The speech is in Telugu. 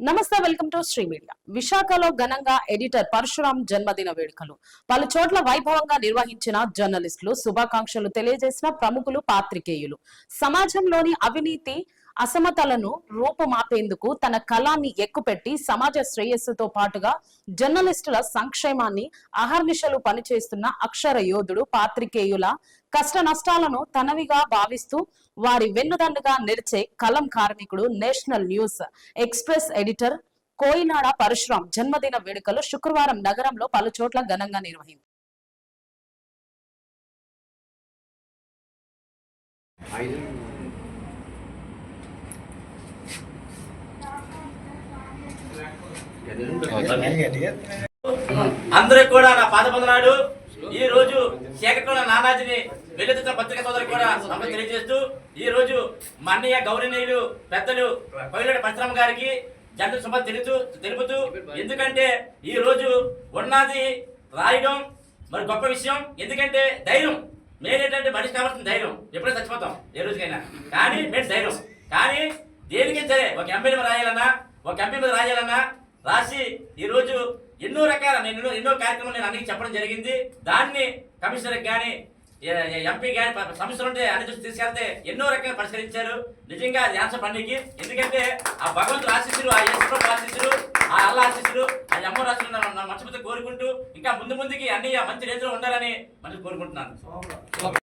నమస్తే, వెల్కమ్ టు శ్రీ మీడియా. విశాఖలో ఘనంగా ఎడిటర్ పరశురాం జన్మదిన వేడుకలు పలు చోట్ల వైభవంగా నిర్వహించిన జర్నలిస్టులు, శుభాకాంక్షలు తెలియజేసిన ప్రముఖులు, పాత్రికేయులు సమాజంలోని అవినీతి అసమతలను రూపుమాపేందుకు తన కళాన్ని ఎక్కుపెట్టి సమాజ శ్రేయస్సుతో పాటుగా జర్నలిస్టుల సంక్షేమాన్ని అహర్నిశలు పనిచేస్తున్న అక్షర యోధుడు, పాత్రికేయుల కష్ట నష్టాలను తనవిగా భావిస్తూ వారి వెన్నుదన్నుగా నిలిచే కలం కార్మికుడు, national news express editor Koinada Parasuram జన్మదిన వేడుకలు శుక్రవారం నగరంలో పలు చోట్ల ఘనంగా నిర్వహించారు. అందరికి కూడా నా పాదపందనాడు. ఈ రోజు శేఖరకొండ నానాజీని వెలుతున్న పత్రిక సోదరికి కూడా నమ్మకం తెలియజేస్తూ, ఈ రోజు మా అన్నయ్య గౌరవనీయులు పెద్దలు కోయినాడ పరశురాం గారికి జన్మదిన శుభాలు తెలుపుతూ, ఎందుకంటే ఈ రోజు ఉన్నది రాయడం మరి గొప్ప విషయం. ఎందుకంటే ధైర్యం మెయిన్ ఏంటంటే మనిషి కావాల్సిన ధైర్యం. ఎప్పుడైనా చచ్చిపోతాం ఏ రోజుకైనా, కానీ మెయిన్ ధైర్యం. కానీ దేనికి సరే ఒక ఎంపీ మీద రాయాలన్నా రాసి ఈరోజు ఎన్నో రకాల ఎన్నో కార్యక్రమాలు నేను అన్నికి చెప్పడం జరిగింది. దాన్ని కమిషనర్కి కానీ ఎంపీ కానీ సమస్యలు ఉంటే అన్ని చూసి తీసుకెళ్తే ఎన్నో రకాలు పరిష్కరించారు. నిజంగా అది ఆన్సర్ పండుగకి. ఎందుకంటే ఆ భగవంతుడు ఆశీస్సులు, ఆ యేసుప్రభు ఆశీస్సులు, ఆ అల్లా ఆశీస్సులు, ఆ అమ్మ రాష్ట్రంలో మనస్ఫూర్తిగా కోరుకుంటూ ఇంకా ముందుకి అన్ని మంచి రేంజ్లో ఉండాలని మనసు కోరుకుంటున్నాను.